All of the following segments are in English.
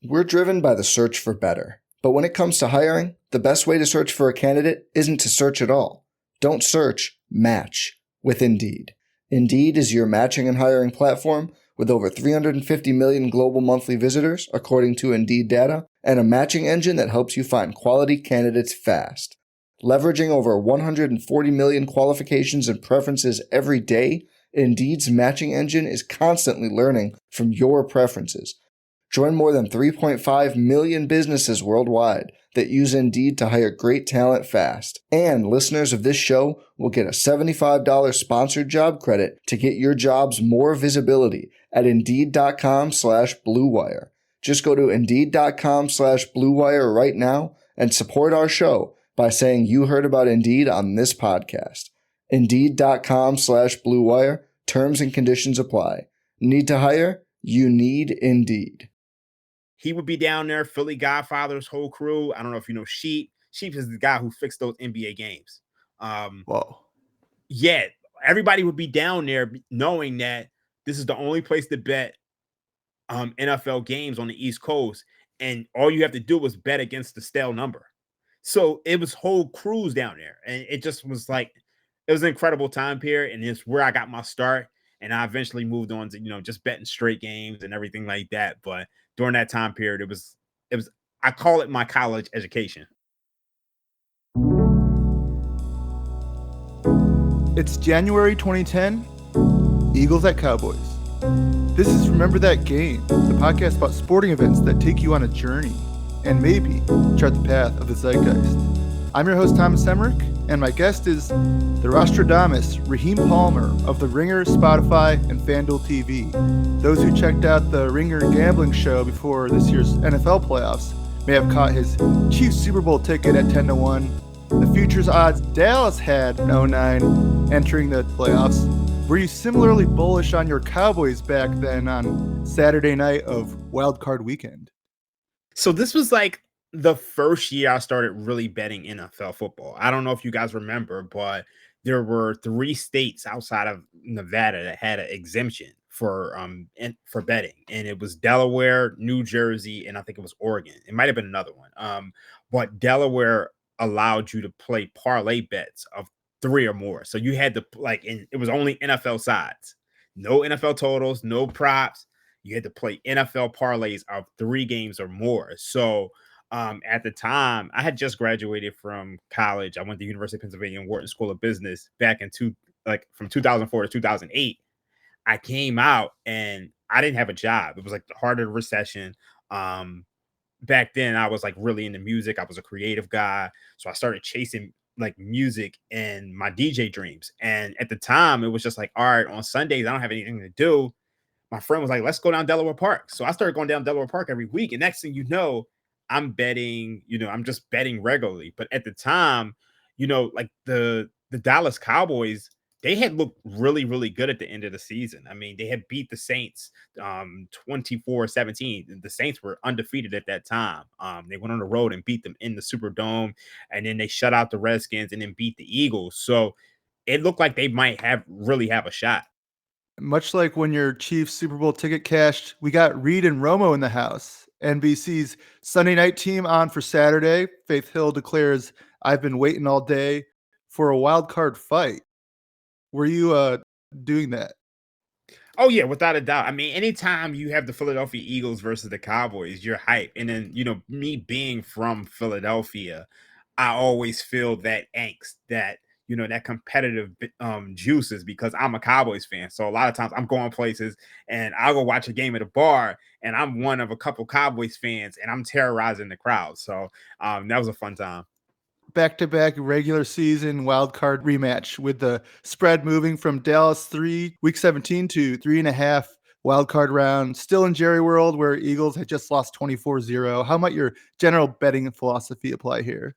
We're driven by the search for better. But when it comes to hiring, the best way to search for a candidate isn't to search at all. Don't search, match with Indeed. Indeed is your matching and hiring platform with over 350 million global monthly visitors, according to Indeed data, and a matching engine that helps you find quality candidates fast. Leveraging over 140 million qualifications and preferences every day, Indeed's matching engine is constantly learning from your preferences. Join more than 3.5 million businesses worldwide that use Indeed to hire great talent fast. And listeners of this show will get a $75 sponsored job credit to get your jobs more visibility at Indeed.com/Blue Wire. Just go to Indeed.com/Blue Wire right now and support our show by saying you heard about Indeed on this podcast. Indeed.com/Blue Wire. Terms and conditions apply. Need to hire? You need Indeed. He would be down there, Philly Godfather's whole crew. I don't know if you know Sheep. Sheep is the guy who fixed those NBA games. Whoa. Yeah, everybody would be down there knowing that this is the only place to bet NFL games on the East Coast. And all you have to do was bet against the stale number. So it was whole crews down there. And it just was like, it was an incredible time period. And it's where I got my start. And I eventually moved on to, just betting straight games and everything like that. But during that time period, it was, I call it my college education. It's January 2010, Eagles at Cowboys. This is Remember That Game, the podcast about sporting events that take you on a journey and maybe chart the path of the zeitgeist. I'm your host, Thomas Emerick, and my guest is the Rostradamus, Raheem Palmer of The Ringer, Spotify, and FanDuel TV. Those who checked out the Ringer gambling show before this year's NFL playoffs may have caught his Chiefs Super Bowl ticket at 10-1, the futures odds Dallas had in 09 entering the playoffs. Were you similarly bullish on your Cowboys back then on Saturday night of Wild Card Weekend? So this was like the first year I started really betting NFL football. I don't know if you guys remember, but there were 3 states outside of Nevada that had an exemption for betting, and it was Delaware, New Jersey, and I think it was Oregon. It might have been another one. But Delaware allowed you to play parlay bets of 3 or more. So you had to it was only NFL sides, no NFL totals, no props. You had to play NFL parlays of 3 games or more. So at the time, I had just graduated from college. I went to University of Pennsylvania and Wharton School of Business back in from 2004 to 2008. I came out and I didn't have a job. It was like the heart of the recession. Back then, I was like really into music. I was a creative guy, so I started chasing like music and my DJ dreams. And at the time, it was just like, all right, on Sundays, I don't have anything to do. My friend was like, let's go down Delaware Park. So I started going down Delaware Park every week. And next thing you know, I'm betting, I'm just betting regularly. But at the time, like the Dallas Cowboys, they had looked really, really good at the end of the season. I mean, they had beat the Saints 24-17. The Saints were undefeated at that time. They went on the road and beat them in the Superdome. And then they shut out the Redskins and then beat the Eagles. So it looked like they might really have a shot. Much like when your Chiefs Super Bowl ticket cashed, we got Reid and Romo in the house. NBC's Sunday night team on for Saturday. Faith Hill declares, "I've been waiting all day for a wild card fight." Were you doing that? Oh, yeah, without a doubt. I mean, anytime you have the Philadelphia Eagles versus the Cowboys, you're hype. And then, me being from Philadelphia, I always feel that angst, that that competitive juices, because I'm a Cowboys fan. So a lot of times I'm going places and I'll go watch a game at a bar and I'm one of a couple Cowboys fans and I'm terrorizing the crowd. So that was a fun time. Back-to-back regular season wild card rematch with the spread moving from Dallas 3 week 17 to 3.5 wild card round. Still in Jerry World, where Eagles had just lost 24-0. How might your general betting philosophy apply here?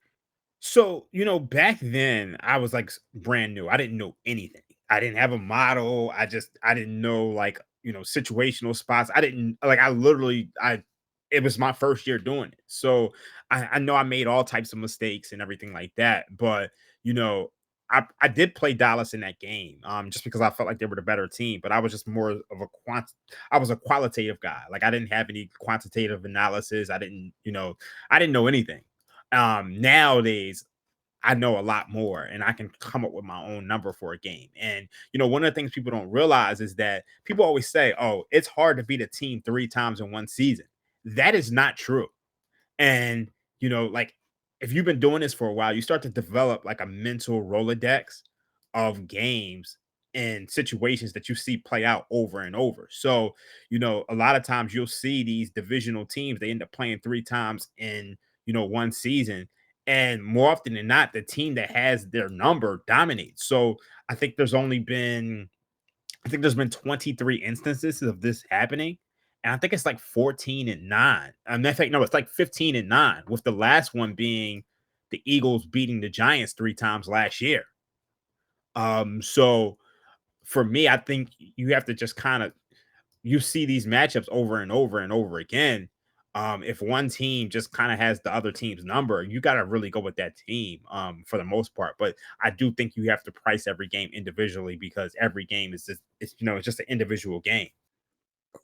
So, back then I was like brand new. I didn't know anything. I didn't have a model. I didn't know situational spots. It was my first year doing it. So I know I made all types of mistakes and everything like that. But, I did play Dallas in that game, just because I felt like they were the better team, but I was just more of I was a qualitative guy. Like I didn't have any quantitative analysis. I didn't know anything. Nowadays I know a lot more and I can come up with my own number for a game. And, one of the things people don't realize is that people always say, oh, it's hard to beat a team 3 times in one season. That is not true. And, like if you've been doing this for a while, you start to develop like a mental Rolodex of games and situations that you see play out over and over. So, a lot of times you'll see these divisional teams, they end up playing 3 times in, one season. And more often than not, the team that has their number dominates. So I think there's been 23 instances of this happening. And I think it's like 14-9. In fact, no, it's like 15-9, with the last one being the Eagles beating the Giants 3 times last year. So for me, I think you have to just you see these matchups over and over and over again. If one team just kind of has the other team's number, you got to really go with that team for the most part. But I do think you have to price every game individually, because every game is it's just an individual game.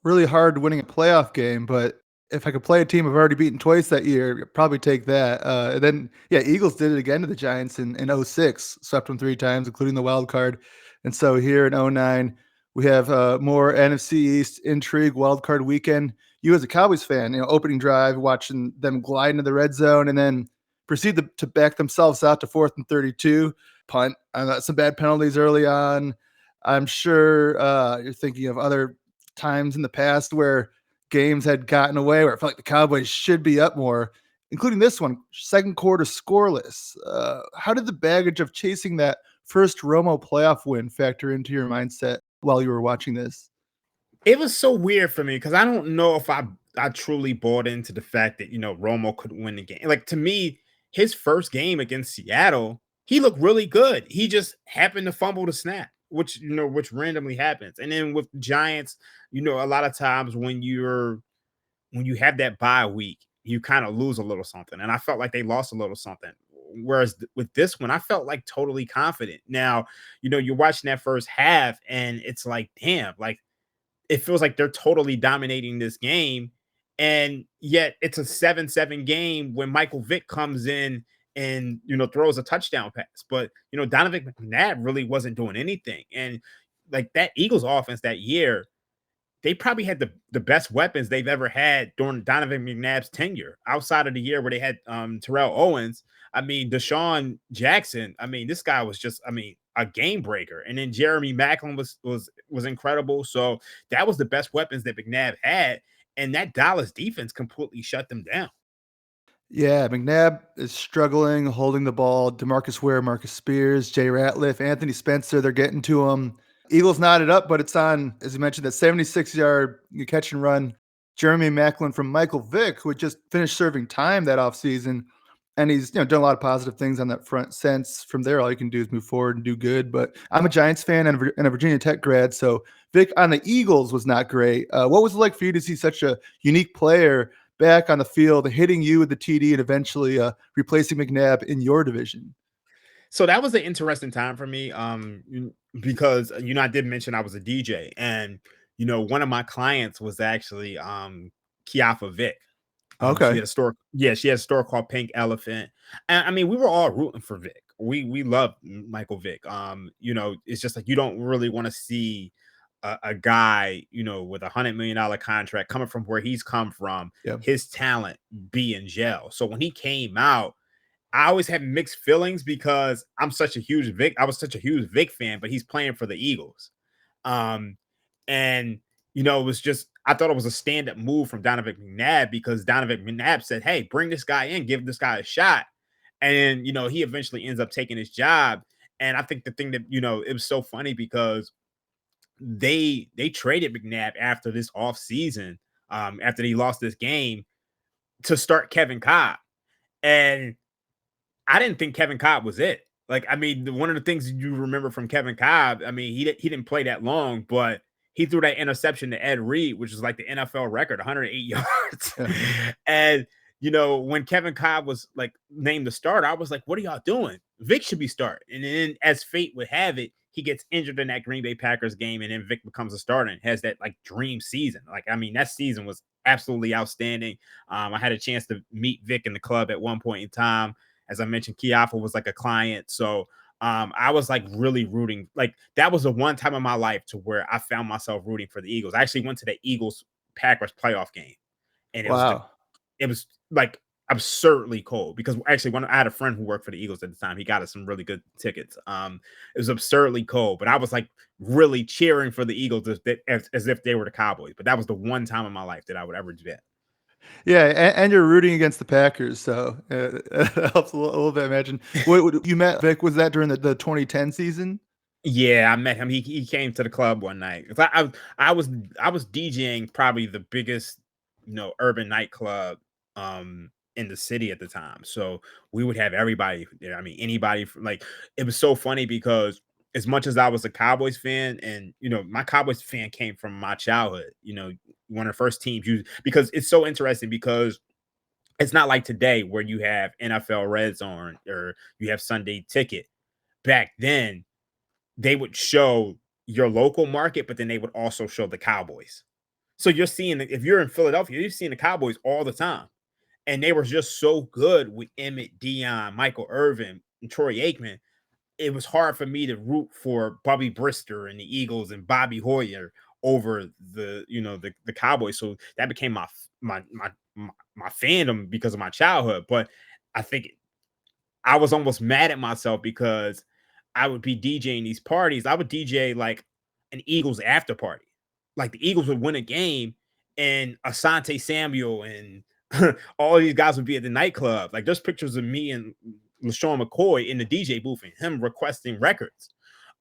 Really hard winning a playoff game, but if I could play a team I've already beaten twice that year, I'd probably take that. And then, yeah, Eagles did it again to the Giants in 06, swept them 3 times, including the wild card. And so here in 09, we have more NFC East intrigue, wild card weekend. You as a Cowboys fan, opening drive, watching them glide into the red zone and then proceed to back themselves out to 4th and 32, punt. Some bad penalties early on. I'm sure you're thinking of other times in the past where games had gotten away, where I felt like the Cowboys should be up more, including this one, second quarter scoreless. How did the baggage of chasing that first Romo playoff win factor into your mindset while you were watching this? It was so weird for me because I don't know if I truly bought into the fact that, Romo could win the game. Like, to me, his first game against Seattle, he looked really good. He just happened to fumble the snap, which randomly happens. And then with the Giants, a lot of times when you have that bye week, you kind of lose a little something. And I felt like they lost a little something. Whereas with this one, I felt like totally confident. Now, you're watching that first half and it's like, damn, like it feels like they're totally dominating this game. And yet it's a 7-7 game when Michael Vick comes in and, throws a touchdown pass. But, Donovan McNabb really wasn't doing anything. And like that Eagles offense that year, they probably had the best weapons they've ever had during Donovan McNabb's tenure, outside of the year where they had Terrell Owens. I mean, Deshaun Jackson. I mean, this guy was just, a game breaker. And then Jeremy Maclin was incredible. So that was the best weapons that McNabb had. And that Dallas defense completely shut them down. Yeah, McNabb is struggling holding the ball. DeMarcus Ware, Marcus Spears, Jay Ratliff, Anthony Spencer, they're getting to him. Eagles knotted up, but it's on, as you mentioned, that 76-yard catch and run. Jeremy Maclin from Michael Vick, who had just finished serving time that offseason. And he's done a lot of positive things on that front since. From there, all you can do is move forward and do good. But I'm a Giants fan and a Virginia Tech grad, so Vick on the Eagles was not great. What was it like for you to see such a unique player back on the field, hitting you with the TD and eventually replacing McNabb in your division? So that was an interesting time for me, because I did mention I was a DJ, and one of my clients was actually Kiafa Vick. She Okay. had a store. Yeah, she had a store called Pink Elephant. And I mean, we were all rooting for Vic. We love Michael Vick. It's just like you don't really want to see a guy, with $100 million contract coming from where he's come from, Yep. his talent be in jail. So when he came out, I always had mixed feelings because I was such a huge Vic fan, but he's playing for the Eagles. And it was just, I thought it was a stand-up move from Donovan McNabb, because Donovan McNabb said, hey, bring this guy in, give this guy a shot. And, he eventually ends up taking his job. And I think the thing that, it was so funny because they traded McNabb after this offseason, after he lost this game, to start Kevin Kolb. And I didn't think Kevin Kolb was it. Like, I mean, one of the things you remember from Kevin Kolb, I mean, he didn't play that long, but he threw that interception to Ed Reed, which is like the NFL record, 108 yards. Yeah. And, when Kevin Cobb was like named the starter, I was like, what are y'all doing? Vick should be starting. And then as fate would have it, he gets injured in that Green Bay Packers game, and then Vick becomes a starter and has that like dream season. Like, I mean, that season was absolutely outstanding. I had a chance to meet Vick in the club at one point in time. As I mentioned, Kiafa was like a client. So I was like really rooting. Like, that was the one time in my life to where I found myself rooting for the Eagles. I actually went to the Eagles Packers playoff game, and Wow. it was like absurdly cold because actually when I had a friend who worked for the Eagles at the time, he got us some really good tickets. It was absurdly cold, but I was like really cheering for the Eagles as if they were the Cowboys. But that was the one time in my life that I would ever do that. Yeah, and you're rooting against the Packers, so it helps a little bit. Imagine you met Vic. Was that during the 2010 season? Yeah, I met him. He came to the club one night. I was DJing probably the biggest urban nightclub in the city at the time. So we would have everybody there. I mean, anybody from, like, it was so funny because as much as I was a Cowboys fan, and my Cowboys fan came from my childhood, one of the first teams because it's so interesting because it's not like today where you have NFL Red Zone or you have Sunday Ticket. Back then, they would show your local market, but then they would also show the Cowboys. So you're seeing, if you're in Philadelphia, you're seeing the Cowboys all the time. And they were just so good with Emmett, Dion, Michael Irvin, and Troy Aikman. It was hard for me to root for Bobby Brister and the Eagles and Bobby Hoyer over the Cowboys. So that became my fandom because of my childhood. But I think I was almost mad at myself because I would be DJing these parties. I would DJ like an Eagles after party. Like, the Eagles would win a game and Asante Samuel and all these guys would be at the nightclub. Like, there's pictures of me and LeSean McCoy in the DJ booth and him requesting records.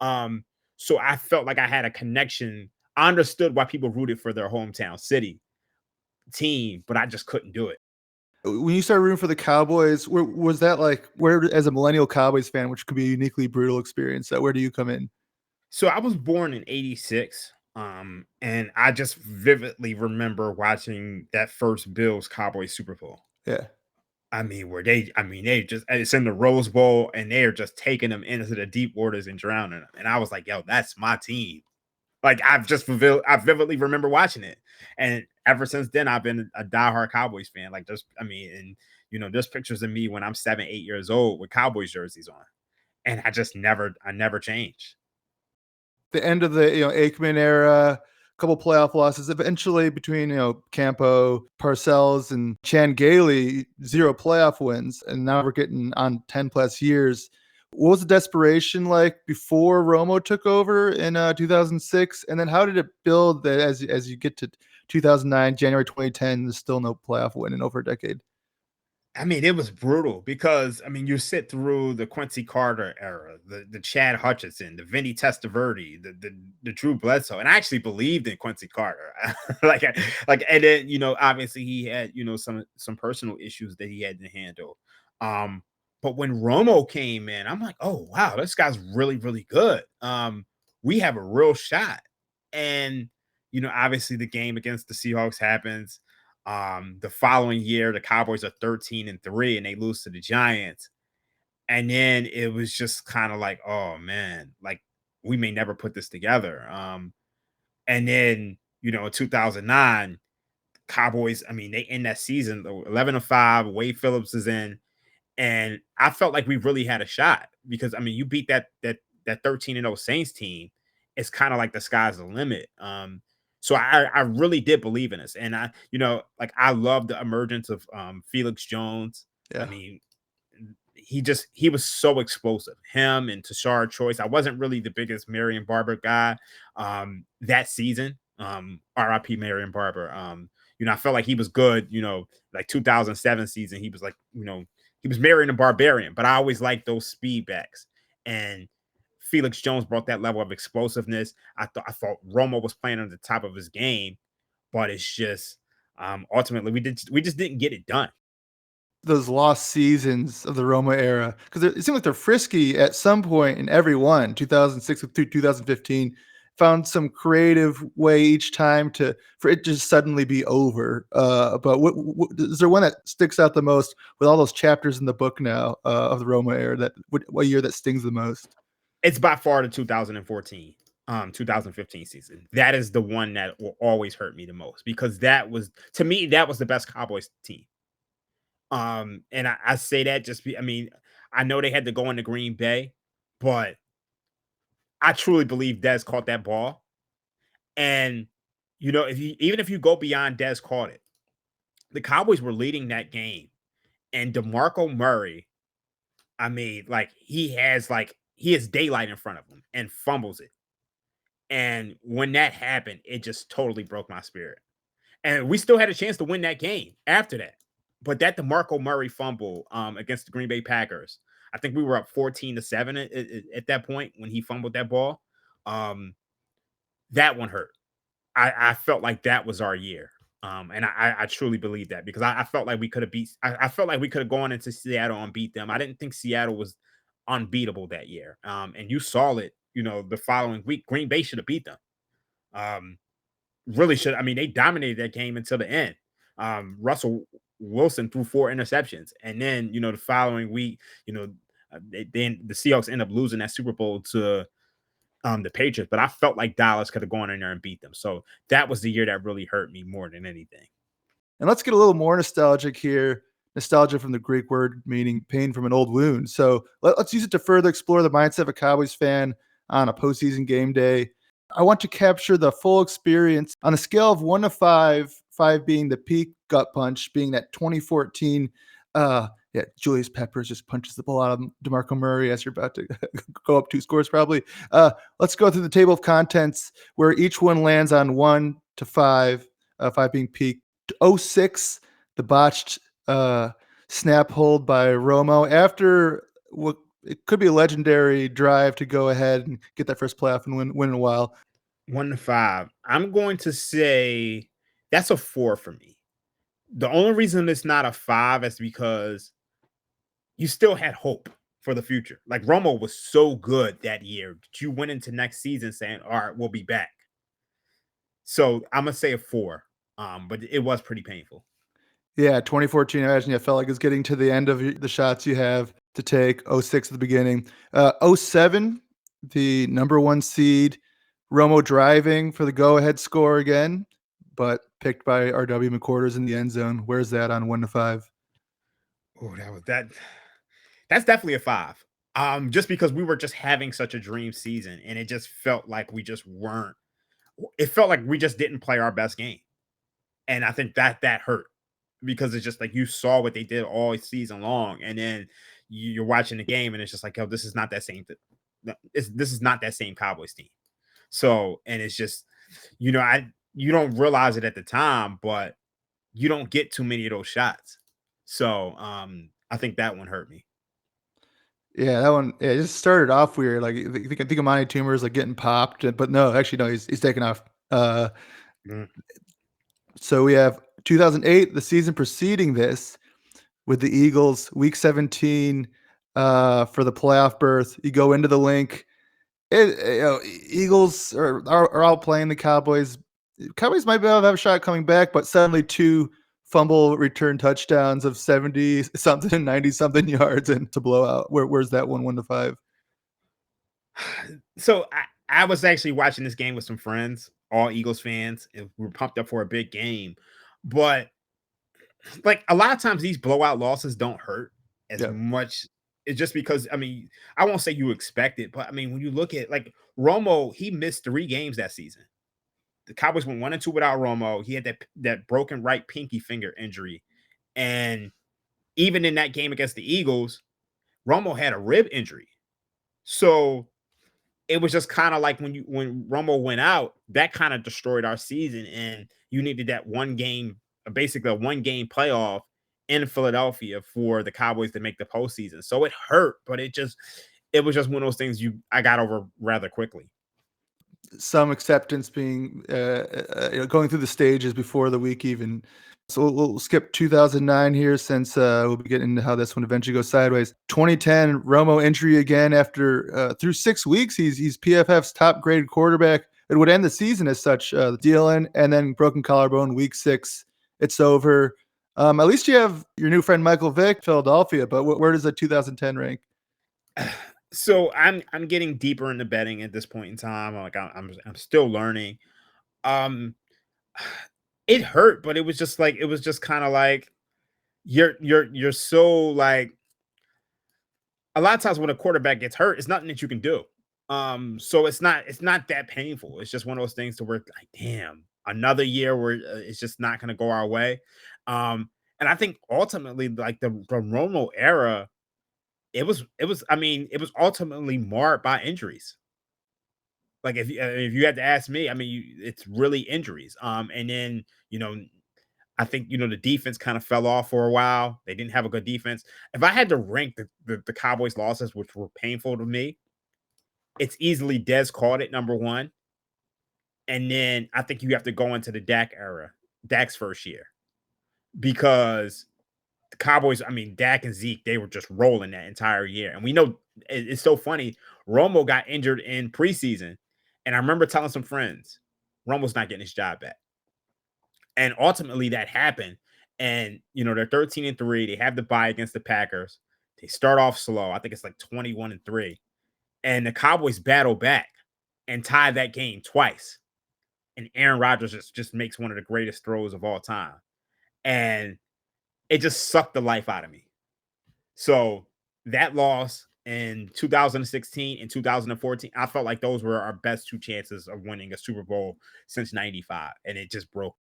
So I felt like I had a connection. I understood why people rooted for their hometown city team, but I just couldn't do it. When you started rooting for the Cowboys, was that like, where, as a millennial Cowboys fan, which could be a uniquely brutal experience, where do you come in? So I was born in 86. And I just vividly remember watching that first Bills Cowboys Super Bowl. Yeah. I mean, it's in the Rose Bowl and they are just taking them into the deep waters and drowning them. And I was like, yo, that's my team. Like, I vividly remember watching it. And ever since then, I've been a diehard Cowboys fan. Like, there's pictures of me when I'm 7, 8 years old with Cowboys jerseys on. And I never changed. The end of the Aikman era, a couple playoff losses. Eventually, between Campo, Parcells, and Chan Gailey, 0 playoff wins, and now we're getting on 10 plus years. What was the desperation like before Romo took over in 2006, and then how did it build that as you get to 2009, January 2010? There's still no playoff win in over a decade. I mean, it was brutal because, I mean, you sit through the Quincy Carter era, the Chad Hutchinson, the Vinny Testaverde, the Drew Bledsoe, and I actually believed in Quincy Carter. And then, obviously he had, some personal issues that he had to handle. But when Romo came in, I'm like, oh, wow, this guy's really, really good. We have a real shot. And, obviously the game against the Seahawks happens. The following year, the Cowboys are 13-3 and they lose to the Giants. And then it was just kind of like, oh man, like, we may never put this together. And then, in 2009, Cowboys, I mean, they end that season 11-5. Wade Phillips is in, and I felt like we really had a shot because, I mean, you beat that 13-0 Saints team. It's kind of like the sky's the limit. So I really did believe in us. And I love the emergence of Felix Jones. Yeah. I mean, he was so explosive. Him and Tashard Choice. I wasn't really the biggest Marion Barber guy that season. RIP Marion Barber. I felt like he was good, like 2007 season. He was like, he was Marion the Barbarian, but I always liked those speed backs. And Felix Jones brought that level of explosiveness. I thought Romo was playing on the top of his game, but it's just ultimately we just didn't get it done. Those lost seasons of the Romo era, because it seemed like they're frisky at some point in every one, 2006 through 2015. found some creative way each time for it just suddenly be over. But is there one that sticks out the most with all those chapters in the book now of the Romo era? What year that stings the most? It's by far the 2015 season. That is the one that will always hurt me the most, because that was, to me, that was the best Cowboys team. And I say that I know they had to go into Green Bay, but I truly believe Dez caught that ball. And if you go beyond Dez caught it, the Cowboys were leading that game, and DeMarco Murray, he has daylight in front of him and fumbles it. And when that happened, it just totally broke my spirit. And we still had a chance to win that game after that. But that DeMarco Murray fumble against the Green Bay Packers, I think we were up 14-7 at that point when he fumbled that ball. That one hurt. I felt like that was our year. And I truly believe that, because I felt like we could have I felt like we could have gone into Seattle and beat them. I didn't think Seattle was unbeatable that year. And you saw it, the following week. Green Bay should have beat them. Really should. They dominated that game until the end. Russell Wilson threw 4 interceptions. And then, the following week, then the Seahawks end up losing that Super Bowl to the Patriots. But I felt like Dallas could have gone in there and beat them. So that was the year that really hurt me more than anything. And let's get a little more nostalgic here. Nostalgia from the Greek word meaning pain from an old wound. So let's use it to further explore the mindset of a Cowboys fan on a postseason game day. I want to capture the full experience on a scale of 1 to 5, 5 being the peak gut punch, being that 2014. Julius Peppers just punches the ball out of DeMarco Murray as you're about to go up 2 scores probably. Let's go through the table of contents where each one lands on 1 to 5, 5 being peak. 06, the botched snap hold by Romo after what it could be a legendary drive to go ahead and get that first playoff and win in a while. 1 to 5. I'm going to say that's a 4 for me. The only reason it's not a 5 is because you still had hope for the future. Like, Romo was so good that year that you went into next season saying, all right, we'll be back. So I'm going to say a 4. But it was pretty painful. Yeah, 2014, I imagine you felt like it's getting to the end of the shots you have to take. 06 at the beginning. 07, the number 1 seed, Romo driving for the go-ahead score again, but picked by R.W. McQuarters in the end zone. Where's that on 1 to 5? Oh, that's definitely a 5. Just because we were just having such a dream season, and it just felt like we just weren't. It felt like we just didn't play our best game. And I think that hurt, because it's just like you saw what they did all season long, and then you're watching the game, and it's just like, oh, this is not that same. This is not that same Cowboys team. So, and it's just, you don't realize it at the time, but you don't get too many of those shots. So, I think that one hurt me. Yeah, that one. Yeah, it just started off weird. Like, I think Amani Toomer is like getting popped, but no, actually, no, he's taking off. So we have 2008, the season preceding this, with the Eagles, Week 17 for the playoff berth. You go into the link. Eagles are outplaying the Cowboys. Cowboys might be able to have a shot coming back, but suddenly 2 fumble return touchdowns of 70-something, 90-something yards, and to blow out. Where's that 1 to 5? So I was actually watching this game with some friends, all Eagles fans, and we were pumped up for a big game. But like, a lot of times these blowout losses don't hurt as much. It's just because, I won't say you expect it, but when you look at, like, Romo, he missed 3 games that season. The Cowboys went 1-2 without Romo. He had that broken right pinky finger injury. And even in that game against the Eagles, Romo had a rib injury. So it was just kind of like when Romo went out, that kind of destroyed our season, and you needed that basically a 1-game playoff in Philadelphia for the Cowboys to make the postseason. So it hurt, but it was just one of those things I got over rather quickly. Some acceptance being going through the stages before the week even. So we'll skip 2009 here, since we'll be getting into how this one eventually goes sideways. 2010, Romo injury again after through 6 weeks. He's PFF's top graded quarterback, it would end the season as such. Dealing and then broken collarbone, week 6, it's over. At least you have your new friend Michael Vick, Philadelphia. But where does the 2010 rank? So I'm getting deeper into betting at this point in time. Like I'm still learning. It hurt, but it was just kind of like you're so like a lot of times when a quarterback gets hurt, it's nothing that you can do. So it's not that painful. It's just one of those things to where like, damn, another year where it's just not going to go our way. And I think ultimately like the Romo era, it was ultimately marred by injuries. Like if you had to ask me, it's really injuries. And then I think the defense kind of fell off for a while. They didn't have a good defense. If I had to rank the Cowboys' losses, which were painful to me, it's easily Dez called it number 1, and then I think you have to go into the Dak era, Dak's first year, because the Cowboys, Dak and Zeke, they were just rolling that entire year. And we know it's so funny. Romo got injured in preseason. And I remember telling some friends, Romo's not getting his job back. And ultimately that happened. And, they're 13-3. They have the bye against the Packers. They start off slow. I think it's like 21-3. And the Cowboys battle back and tie that game twice. And Aaron Rodgers just makes one of the greatest throws of all time. And it just sucked the life out of me. So that loss in 2016 and 2014, I felt like those were our best 2 chances of winning a Super Bowl since 95. And it just broke.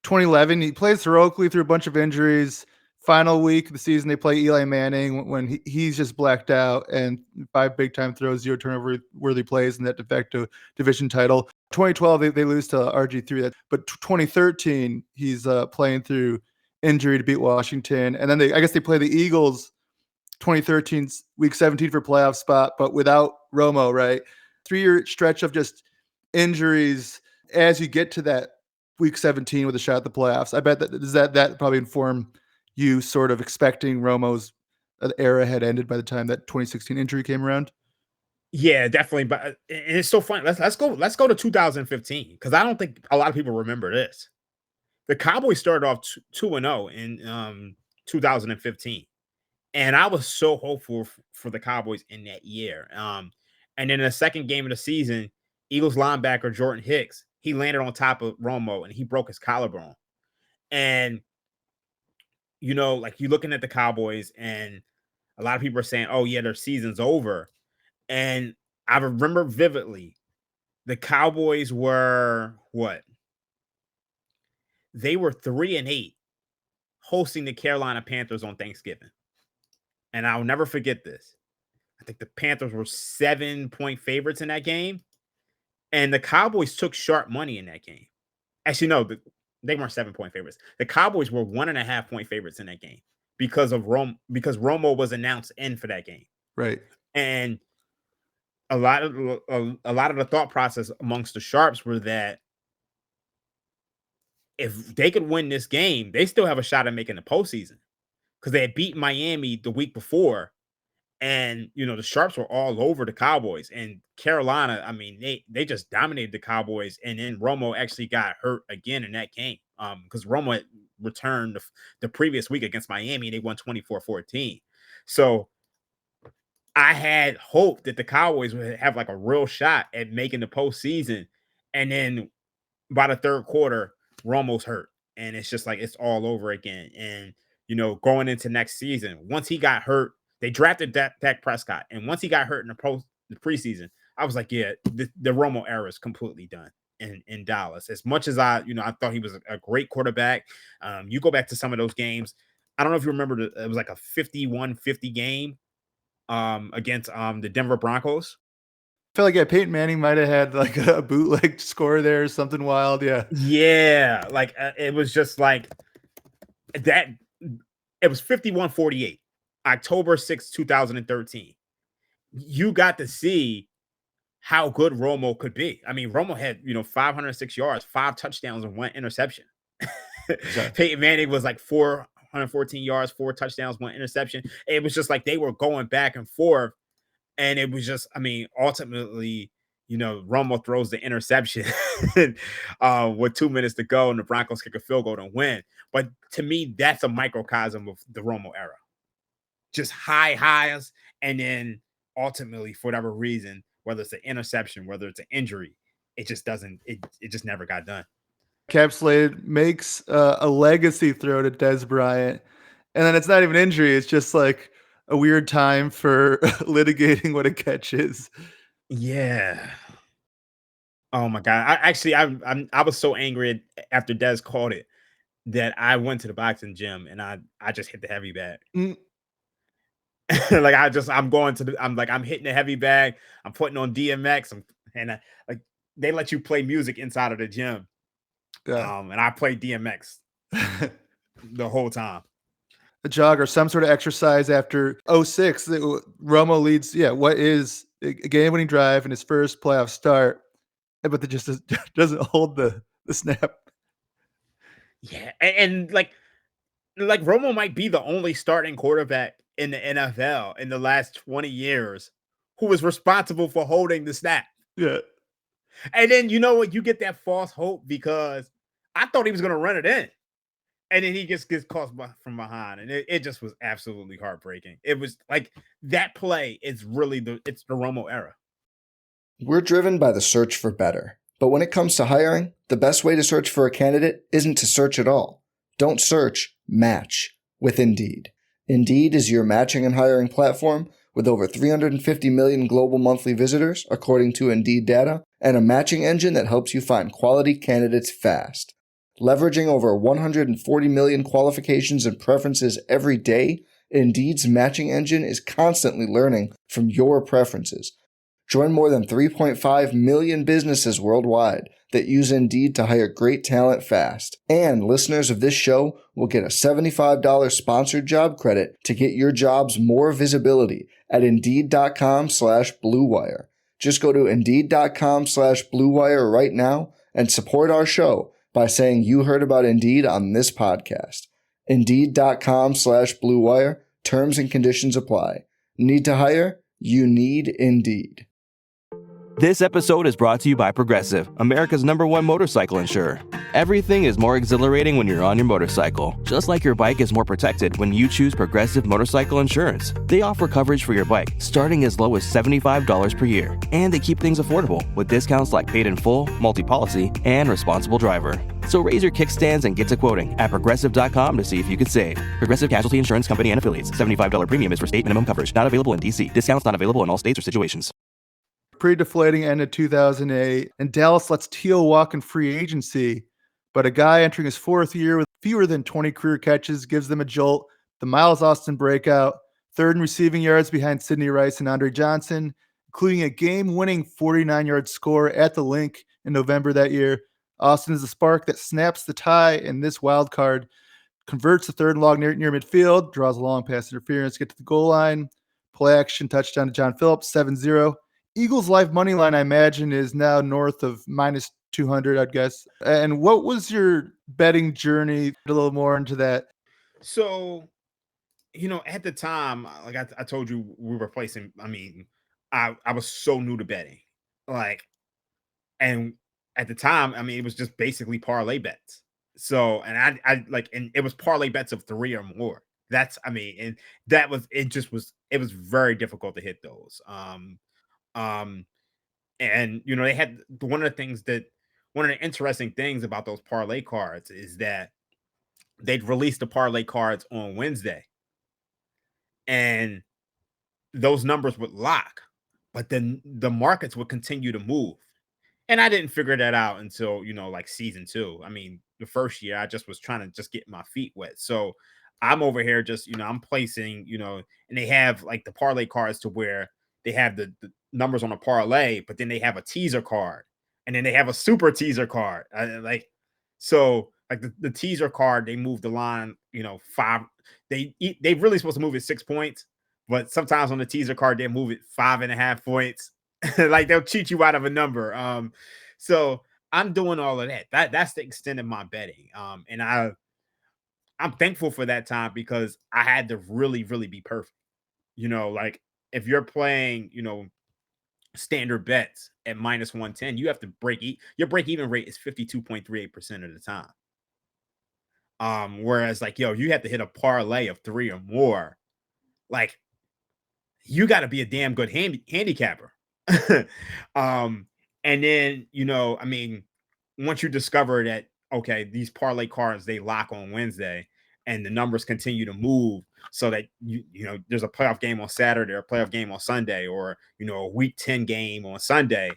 2011, he plays heroically through a bunch of injuries. Final week of the season, they play Eli Manning when he's just blacked out, and 5 big-time throws, 0 turnover-worthy plays in that de facto division title. 2012, they lose to RG3. But 2013, he's playing through injury to beat Washington. And then I guess they play the Eagles 2013, week 17 for playoff spot, but without Romo, right? 3-year stretch of just injuries as you get to that week 17 with a shot at the playoffs. I bet that probably inform you sort of expecting Romo's era had ended by the time that 2016 injury came around. Yeah, definitely. But and it's so funny. Let's go to 2015, because I don't think a lot of people remember this. The Cowboys started off 2-0 in 2015, and I was so hopeful for the Cowboys in that year. And then the second game of the season, Eagles linebacker Jordan Hicks, he landed on top of Romo and he broke his collarbone. And like you're looking at the Cowboys, and a lot of people are saying, "Oh yeah, their season's over." And I remember vividly, the Cowboys were what? They were 3-8 hosting the Carolina Panthers on Thanksgiving. And I'll never forget this. I think the Panthers were 7-point favorites in that game. And the Cowboys took sharp money in that game. Actually, no, they weren't 7-point favorites. The Cowboys were 1.5-point favorites in that game because because Romo was announced in for that game. Right. And a lot of the thought process amongst the sharps were that if they could win this game, they still have a shot at making the postseason, because they had beat Miami the week before. And, the sharps were all over the Cowboys, and Carolina, they just dominated the Cowboys. And then Romo actually got hurt again in that game, because Romo had returned the previous week against Miami, and they won 24-14. So I had hope that the Cowboys would have like a real shot at making the postseason. And then by the third quarter, Romo's hurt, and it's just like it's all over again. And, going into next season, once he got hurt, they drafted Dak Prescott, and once he got hurt in the preseason, I was like, yeah, the Romo era is completely done in Dallas. As much as I thought he was a great quarterback. You go back to some of those games. I don't know if you remember, it was like a 51-50 game against the Denver Broncos. I feel like Peyton Manning might have had like a bootleg score there or something wild. Yeah, like it was just like that. It was 51-48. October 6, 2013. You got to see how good Romo could be. Romo had, 506 yards, 5 touchdowns, and 1 interception. Peyton Manning was like 414 yards, 4 touchdowns, 1 interception. It was just like they were going back and forth. And it was just, ultimately, Romo throws the interception with 2 minutes to go, and the Broncos kick a field goal to win. But to me, that's a microcosm of the Romo era. Just high highs, and then ultimately, for whatever reason, whether it's an interception, whether it's an injury, it just doesn't. It just never got done. Capsulated makes a legacy throw to Dez Bryant, and then it's not even injury. It's just like a weird time for litigating what a catch is. Yeah. Oh my God. I was so angry after Dez called it that I went to the boxing gym and I just hit the heavy bag. Like I'm hitting the heavy bag. I'm putting on DMX. Like they let you play music inside of the gym. Yeah. And I played DMX the whole time. A jog or some sort of exercise after 06. Romo leads, what is a game-winning drive in his first playoff start, but it just doesn't hold the snap. Yeah, and like Romo might be the only starting quarterback in the NFL in the last 20 years who was responsible for holding the snap. Yeah. And then you know what? You get that false hope because I thought he was going to run it in. And then he just gets caught from behind. And it just was absolutely heartbreaking. It was like that play is really it's the Romo era. We're driven by the search for better. But when it comes to hiring, the best way to search for a candidate isn't to search at all. Don't search, match with Indeed. Indeed is your matching and hiring platform with over 350 million global monthly visitors, according to Indeed data, and a matching engine that helps you find quality candidates fast. Leveraging over 140 million qualifications and preferences every day, Indeed's matching engine is constantly learning from your preferences. Join more than 3.5 million businesses worldwide that use Indeed to hire great talent fast. And listeners of this show will get a $75 sponsored job credit to get your jobs more visibility at Indeed.com/Blue Wire. Just go to Indeed.com/Blue Wire right now and support our show by saying you heard about Indeed on this podcast. Indeed.com/Blue Wire. Terms and conditions apply. Need to hire? You need Indeed. This episode is brought to you by Progressive, America's #1 motorcycle insurer. Everything is more exhilarating when you're on your motorcycle, just like your bike is more protected when you choose Progressive Motorcycle Insurance. They offer coverage for your bike starting as low as $75 per year, and they keep things affordable with discounts like paid in full, multi-policy, and responsible driver. So raise your kickstands and get to quoting at Progressive.com to see if you could save. Progressive Casualty Insurance Company and Affiliates. $75 premium is for state minimum coverage. Not available in D.C. Discounts not available in all states or situations. Pre-deflating end of 2008, and Dallas lets Teal walk in free agency, but a guy entering his fourth year with fewer than 20 career catches gives them a jolt. The Miles Austin breakout, third in receiving yards behind Sidney Rice and Andre Johnson, including a game-winning 49-yard score at the Link in November that year. Austin is the spark that snaps the tie in this wild card, converts the third and long near midfield, draws a long pass interference, get to the goal line, play action touchdown to John Phillips, 7-0. Eagles live money line, I imagine, is now north of -200, I'd guess. And what was your betting journey? A little more into that. So, at the time, like I told you, we were placing. I mean, I was so new to betting, and at the time, I mean, it was just basically parlay bets. So, and and it was parlay bets of 3 or more. And that was it was very difficult to hit those. And they had one of the interesting things about those parlay cards is that they'd release the parlay cards on Wednesday, and those numbers would lock, but then the markets would continue to move. And I didn't figure that out until, like season 2. I mean, the first year I just was trying to just get my feet wet. So I'm over here just, I'm placing, and they have like the parlay cards to where they have the numbers on a parlay, but then they have a teaser card, and then they have a super teaser card. So the teaser card, they move the line, 5. They really supposed to move it 6 points, but sometimes on the teaser card they move it 5.5 points. Like they'll cheat you out of a number. So I'm doing all of that. That's the extent of my betting. And I'm thankful for that time because I had to really, really be perfect. Like if you're playing, standard bets at minus 110, you have to your break even rate is 52.38% of the time. Whereas like, yo, you have to hit a parlay of 3 or more. Like, you got to be a damn good handicapper. And then, I mean, once you discover that, okay, these parlay cards, they lock on Wednesday and the numbers continue to move so that, there's a playoff game on Saturday or a playoff game on Sunday, or, a week 10 game on Sunday,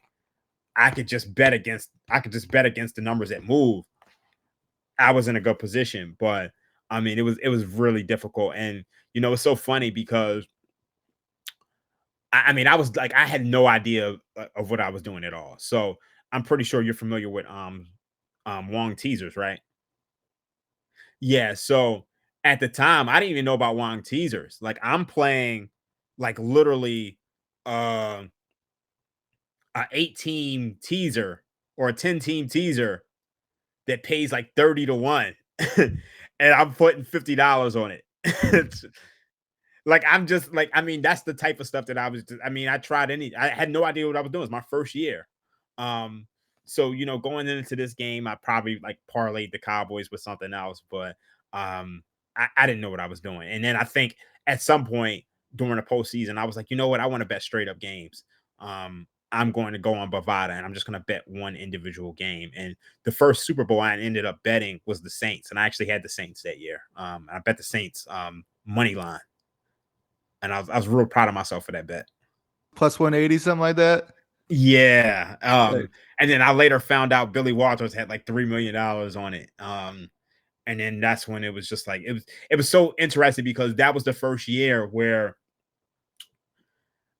I could just bet against the numbers that move. I was in a good position, but I mean, it was really difficult. And, it's so funny because I mean, I was like, I had no idea of what I was doing at all. So I'm pretty sure you're familiar with Wong teasers, right? Yeah. So at the time, I didn't even know about Wong teasers. Like, I'm playing like literally a 8-team teaser or a 10-team teaser that pays like 30-1. And I'm putting $50 on it. Like, I'm just like, I mean, that's the type of stuff that I had no idea what I was doing. It's my first year. So, going into this game, I probably like parlayed the Cowboys with something else, but I didn't know what I was doing. And then I think at some point during the postseason, I was like, you know what? I want to bet straight up games. I'm going to go on Bovada and I'm just going to bet one individual game. And the first Super Bowl I ended up betting was the Saints. And I actually had the Saints that year. I bet the Saints money line. And I was real proud of myself for that bet. Plus 180, something like that. Yeah. And then I later found out Billy Walters had like $3 million on it. And then that's when it was just like, it was so interesting because that was the first year where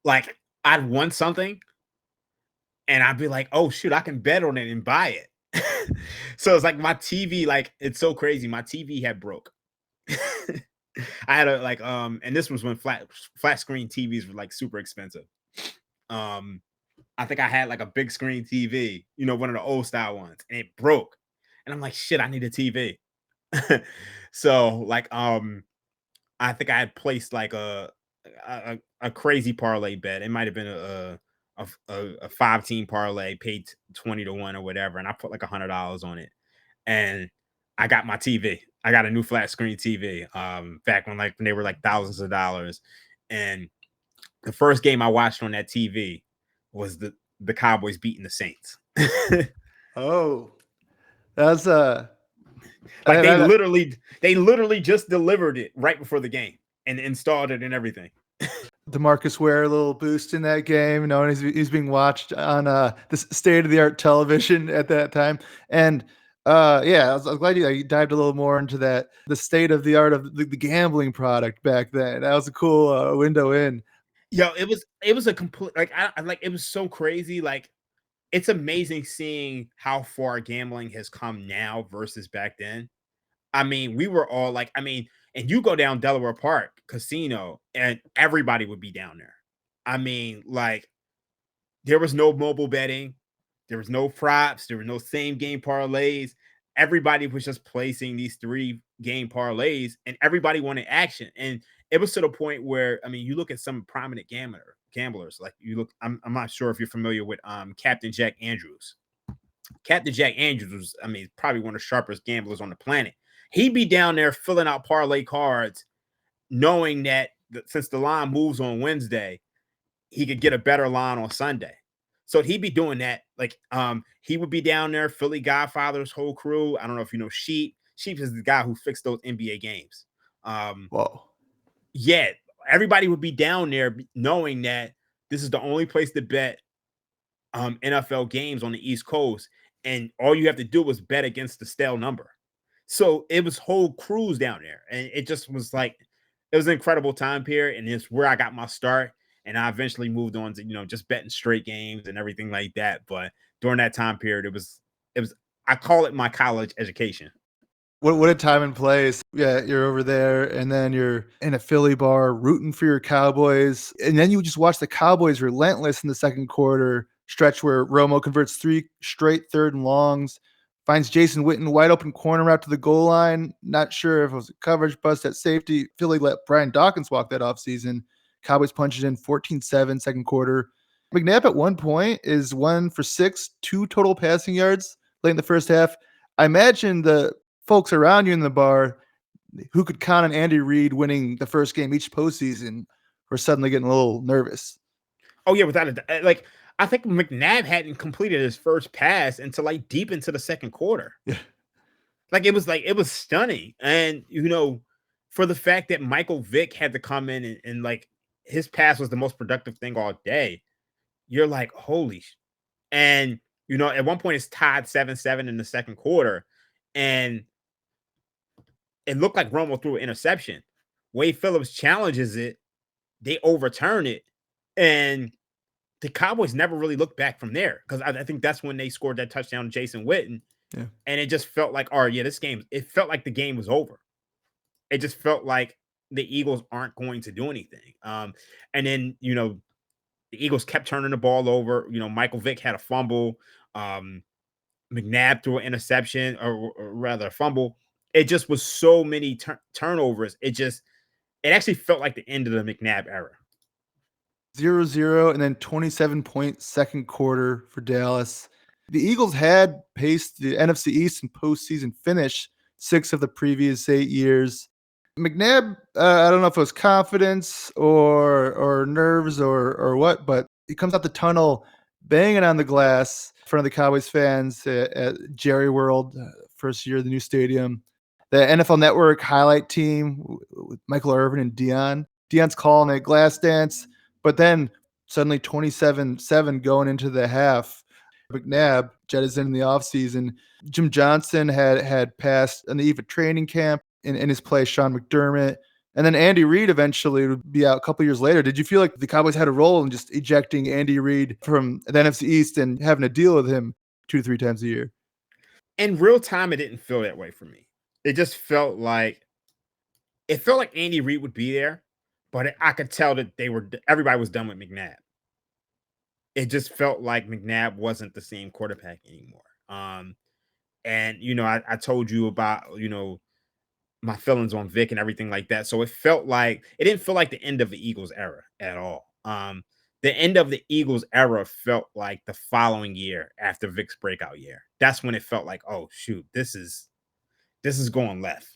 like I'd won something and I'd be like, oh shoot, I can bet on it and buy it. So it's like my TV, like, it's so crazy. My TV had broke. I had and this was when flat screen TVs were like super expensive. I think I had like a big screen TV, one of the old style ones, and it broke. And I'm like, shit, I need a TV. So like, I think I had placed like a crazy parlay bet. It might have been a 5-team parlay, paid 20-1 or whatever, and I put like $100 on it, and I got my TV. I got a new flat screen TV. Back when they were like thousands of dollars, and the first game I watched on that TV was the Cowboys beating the Saints. Oh, that's like they literally just delivered it right before the game and installed it and everything. DeMarcus Ware, a little boost in that game, and he's being watched on this state-of-the-art television at that time. And I was glad you dived a little more into that, the state-of-the-art of the gambling product back then. That was a cool window in. Yo, it was a complete, like, it was so crazy. Like, it's amazing seeing how far gambling has come now versus back then. I mean, we were all like, and you go down Delaware Park Casino and everybody would be down there. I mean, like, there was no mobile betting. There was no props. There were no same game parlays. Everybody was just placing these 3-game parlays and everybody wanted action. And it was to the point where, you look at some prominent gamblers, like I'm not sure if you're familiar with Captain Jack Andrews. Captain Jack Andrews was, probably one of the sharpest gamblers on the planet. He'd be down there filling out parlay cards, knowing that since the line moves on Wednesday, he could get a better line on Sunday. So he'd be doing that. Like, he would be down there, Philly Godfather's whole crew. I don't know if you know Sheep. Sheep is the guy who fixed those NBA games. Whoa. Yeah, everybody would be down there knowing that this is the only place to bet NFL games on the East Coast. And all you have to do is bet against the stale number. So it was whole crews down there. And it just was like, it was an incredible time period. And it's where I got my start. And I eventually moved on to, just betting straight games and everything like that. But during that time period, it was, I call it my college education. What a time and place. Yeah, you're over there, and then you're in a Philly bar rooting for your Cowboys. And then you just watch the Cowboys relentless in the second quarter stretch where Romo converts 3 straight 3rd and longs, finds Jason Witten wide open corner out to the goal line. Not sure if it was a coverage bust at safety. Philly let Brian Dawkins walk that offseason. Cowboys punches in 14-7 second quarter. McNabb at one point is 1 for 6, 2 total passing yards late in the first half. I imagine the folks around you in the bar who could count on Andy Reid winning the first game each postseason were suddenly getting a little nervous. Oh yeah, without a doubt. Like, I think McNabb hadn't completed his first pass until like deep into the second quarter. Yeah. Like it was stunning. And for the fact that Michael Vick had to come in and like his pass was the most productive thing all day, you're like, holy and at one point it's tied 7-7 in the second quarter, and it looked like Romo threw an interception. Wade Phillips challenges it, they overturn it, and the Cowboys never really looked back from there, because I think that's when they scored that touchdown to Jason Witten. Yeah. And it just felt like, oh yeah, it felt like the game was over. It just felt like the Eagles aren't going to do anything. And then, the Eagles kept turning the ball over. Michael Vick had a fumble. McNabb threw an interception, or rather a fumble. It just was so many turnovers. It actually felt like the end of the McNabb era. 0-0 and then 27-point second quarter for Dallas. The Eagles had paced the NFC East in postseason finish 6 of the previous 8 years. McNabb, I don't know if it was confidence or nerves or what, but he comes out the tunnel banging on the glass in front of the Cowboys fans at Jerry World, first year of the new stadium. The NFL Network highlight team with Michael Irvin and Dion. Dion's calling a glass dance, but then suddenly 27-7 going into the half. McNabb jettisoned in the offseason. Jim Johnson had passed on the eve of training camp in his place, Sean McDermott. And then Andy Reid eventually would be out a couple years later. Did you feel like the Cowboys had a role in just ejecting Andy Reid from the NFC East and having to deal with him 2 to 3 times a year? In real time, it didn't feel that way for me. It just felt like Andy Reid would be there, but I could tell that everybody was done with McNabb. It just felt like McNabb wasn't the same quarterback anymore. And I told you about my feelings on Vick and everything like that. So it didn't feel like the end of the Eagles era at all. The end of the Eagles era felt like the following year after Vick's breakout year. That's when it felt like, oh shoot, this is going left.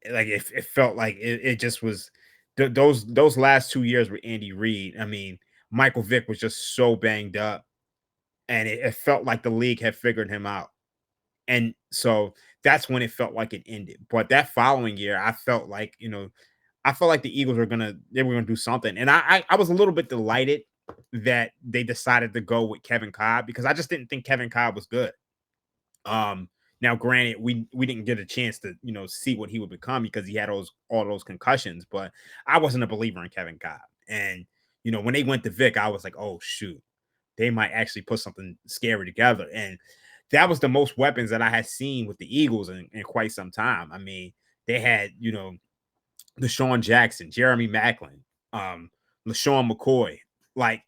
Like it felt like it just was those last 2 years with Andy Reid. I mean, Michael Vick was just so banged up, and it felt like the league had figured him out. And so that's when it felt like it ended. But that following year, I felt like the Eagles were gonna do something. And I was a little bit delighted that they decided to go with Kevin Kolb, because I just didn't think Kevin Kolb was good. Now granted, we didn't get a chance to see what he would become, because he had all those concussions, but I wasn't a believer in Kevin Kolb. And when they went to Vick, I was like, oh shoot, they might actually put something scary together. And that was the most weapons that I had seen with the Eagles in quite some time. I mean, they had, DeSean Jackson, Jeremy Maclin, LeSean McCoy. Like,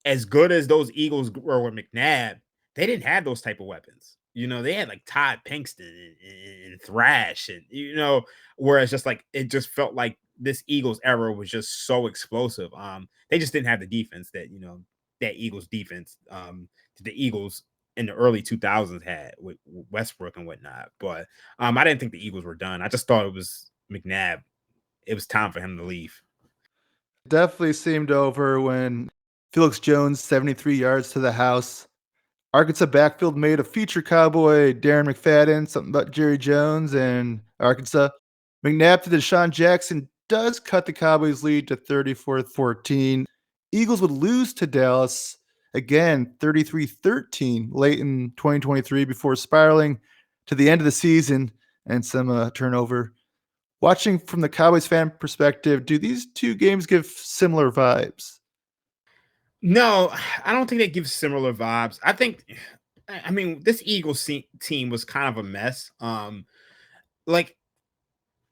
as good as those Eagles were with McNabb, they didn't have those type of weapons. They had like Todd Pinkston and Thrash, and whereas just like it just felt like this Eagles era was just so explosive. They just didn't have the defense that that Eagles defense the Eagles in the early 2000s had with Westbrook and whatnot. But I didn't think the Eagles were done. I just thought it was McNabb. It was time for him to leave. Definitely seemed over when Felix Jones, 73 yards to the house. Arkansas backfield made a feature Cowboy, Darren McFadden, something about Jerry Jones and Arkansas. McNabb to DeSean Jackson does cut the Cowboys' lead to 34-14. Eagles would lose to Dallas again, 33-13 late in 2023 before spiraling to the end of the season and some turnover. Watching from the Cowboys fan perspective, do these two games give similar vibes? No, I don't think they give similar vibes. I mean, this Eagles team was kind of a mess. Like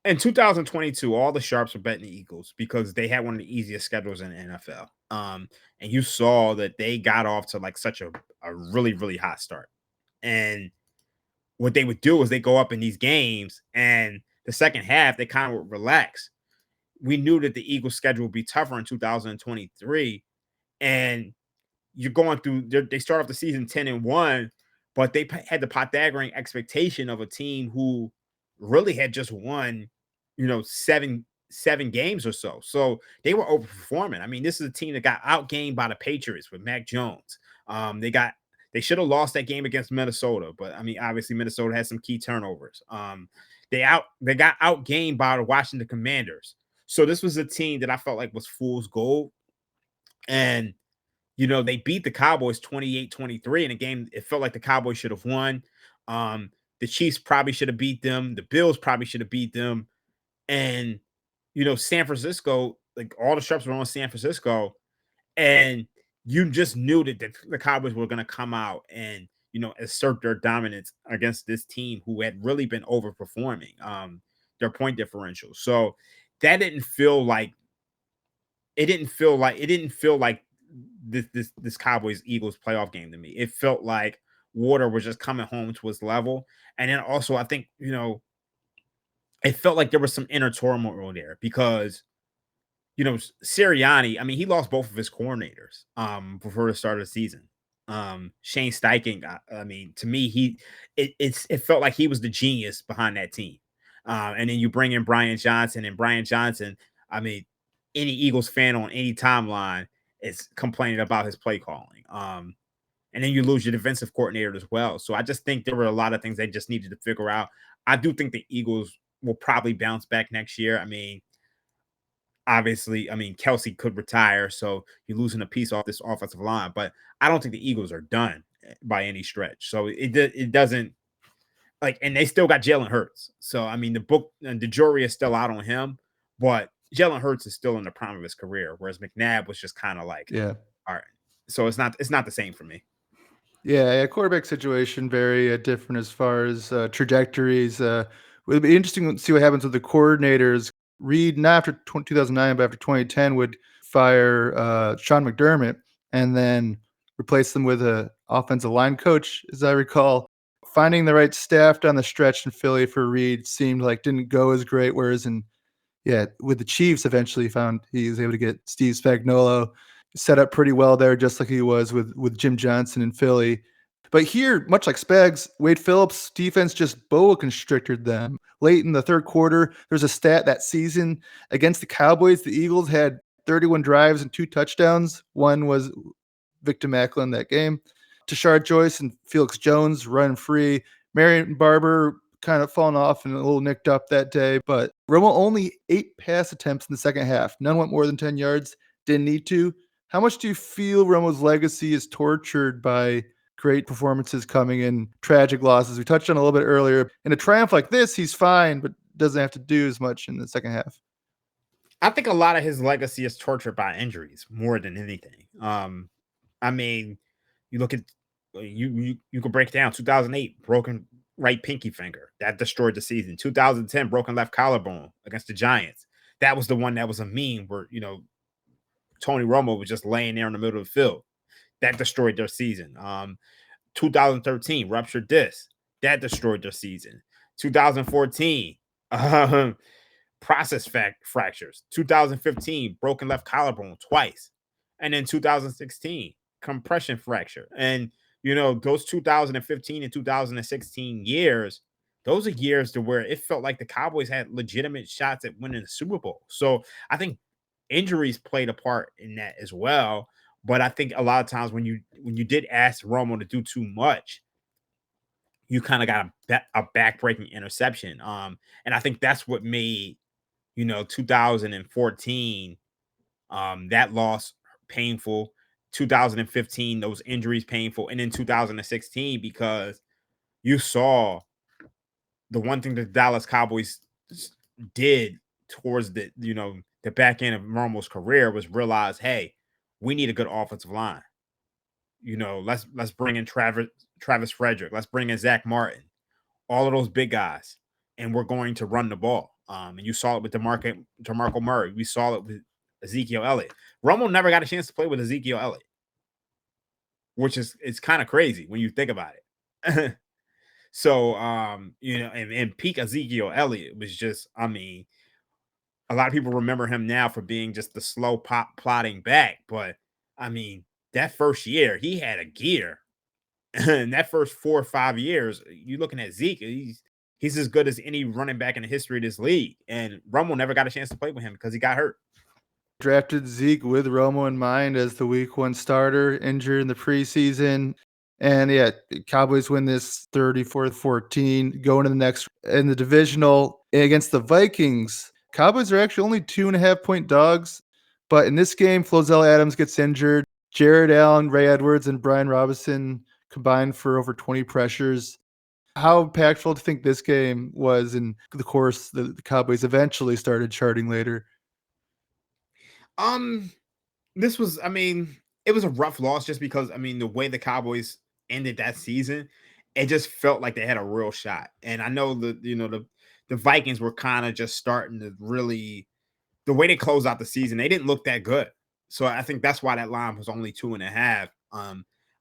in 2022, all the sharps were betting the Eagles because they had one of the easiest schedules in the NFL. And you saw that they got off to like such a really, really hot start. And what they would do is they go up in these games, and the second half, they kind of would relax. We knew that the Eagles schedule would be tougher in 2023. And you're going through, they start off the season 10-1, but they had the Pythagorean expectation of a team who really had just won, seven games or so. So they were overperforming. I mean, this is a team that got outgained by the Patriots with Mac Jones. They should have lost that game against Minnesota, but I mean, obviously Minnesota had some key turnovers. They got outgained by the Washington Commanders. So this was a team that I felt like was fool's gold. And they beat the Cowboys 28-23 in a game it felt like the Cowboys should have won. The Chiefs probably should have beat them. The Bills probably should have beat them. And, San Francisco, like all the sharps were on San Francisco. And you just knew that the Cowboys were going to come out and, assert their dominance against this team who had really been overperforming their point differential. So that didn't feel like this Cowboys Eagles playoff game to me. It felt like water was just coming home to its level. And then also I think, it felt like there was some inner turmoil there because, Sirianni, I mean, he lost both of his coordinators before the start of the season. Shane Steichen, I mean, to me, it felt like he was the genius behind that team. And then you bring in Brian Johnson, and Brian Johnson, I mean, any Eagles fan on any timeline is complaining about his play calling. And then you lose your defensive coordinator as well. So I just think there were a lot of things they just needed to figure out. I do think the Eagles will probably bounce back next year. I mean, obviously, Kelsey could retire, so you're losing a piece off this offensive line. But I don't think the Eagles are done by any stretch. So it doesn't and they still got Jalen Hurts. So I mean, the jury is still out on him, but Jalen Hurts is still in the prime of his career, whereas McNabb was just kind of like, Yeah. all right. So it's not the same for me. Yeah, quarterback situation very different as far as trajectories. It'll be interesting to see what happens with the coordinators. Reid, not after 2009, but after 2010, would fire Sean McDermott and then replace them with an offensive line coach, as I recall. Finding the right staff down the stretch in Philly for Reid seemed like didn't go as great, whereas with the Chiefs, eventually he was able to get Steve Spagnuolo set up pretty well there, just like he was with Jim Johnson in Philly. But here, much like Spags, Wade Phillips' defense just boa constricted them. Late in the third quarter, there's a stat that season against the Cowboys, the Eagles had 31 drives and 2 touchdowns. One was Victor Macklin that game. Tashard Joyce and Felix Jones run free. Marion Barber kind of fallen off and a little nicked up that day, but Romo only 8 pass attempts in the second half. None went more than 10 yards. Didn't need to. How much do you feel Romo's legacy is tortured by great performances coming in tragic losses? We touched on a little bit earlier. In a triumph like this, he's fine, but doesn't have to do as much in the second half. I think a lot of his legacy is tortured by injuries more than anything. I mean, you look at you can break down 2008 broken right pinky finger that destroyed the season. 2010 broken left collarbone against the Giants. That was the one that was a meme where Tony Romo was just laying there in the middle of the field. That destroyed their season. 2013 ruptured disc. That destroyed their season. 2014 process fractures. 2015 broken left collarbone twice. And then 2016 compression fracture. And those 2015 and 2016 years, those are years to where it felt like the Cowboys had legitimate shots at winning the Super Bowl. So I think injuries played a part in that as well. But I think a lot of times when you did ask Romo to do too much, you kind of got a backbreaking interception. And I think that's what made 2014 that loss painful. 2015 those injuries painful, and then 2016 because you saw the one thing the Dallas Cowboys did towards the back end of Romo's career was realize, hey, we need a good offensive line. Let's bring in Travis Frederick. Let's bring in Zach Martin. All of those big guys, and we're going to run the ball. And you saw it with DeMarco Murray. We saw it with Ezekiel Elliott. Romo never got a chance to play with Ezekiel Elliott, which it's kind of crazy when you think about it. So, and peak Ezekiel Elliott was just, I mean, a lot of people remember him now for being just the slow plodding back, but I mean, that first year, he had a gear. And that first 4 or 5 years, you're looking at Zeke, he's as good as any running back in the history of this league. And Romo never got a chance to play with him because he got hurt. Drafted Zeke with Romo in mind as the week 1 starter, injured in the preseason. And yeah, Cowboys win this 34-14, going to the next in the divisional against the Vikings. Cowboys are actually only 2.5-point dogs, but in this game, Flozell Adams gets injured. Jared Allen, Ray Edwards, and Brian Robinson combined for over 20 pressures. How impactful do you think this game was in the course the Cowboys eventually started charting later? This was, I mean, it was a rough loss just because, I mean, the way the Cowboys ended that season, it just felt like they had a real shot. And I know the Vikings were kind of just starting to really, the way they closed out the season, they didn't look that good. So I think that's why that line was only 2.5.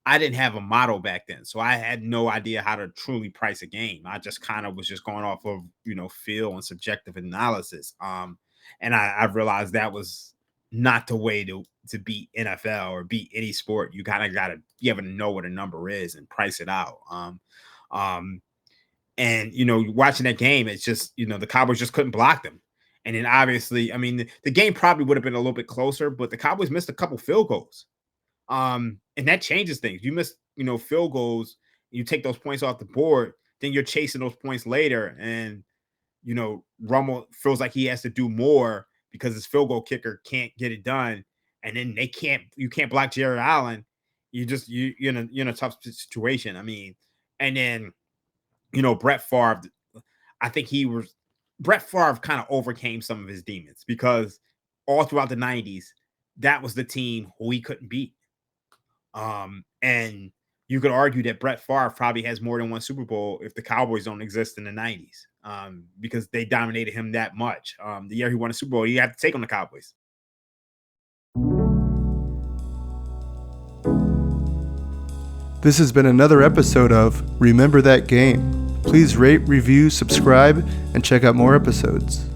I didn't have a model back then, so I had no idea how to truly price a game. I just kind of was just going off of, feel and subjective analysis. And I realized that was not the way to beat NFL or beat any sport. You kind of you have to know what a number is and price it out. And watching that game, it's just, the Cowboys just couldn't block them. And then obviously, I mean, the game probably would have been a little bit closer, but the Cowboys missed a couple field goals. And that changes things. You miss, field goals, you take those points off the board, then you're chasing those points later. And, Romo feels like he has to do more because his field goal kicker can't get it done. And then you can't block Jared Allen. You're in a tough situation. I mean, and then, Brett Favre, I think Brett Favre kind of overcame some of his demons because all throughout the 90s, that was the team who he couldn't beat. And you could argue that Brett Favre probably has more than one Super Bowl if the Cowboys don't exist in the 90s, because they dominated him that much. The year he won a Super Bowl, he had to take on the Cowboys. This has been another episode of Remember That Game. Please rate, review, subscribe, and check out more episodes.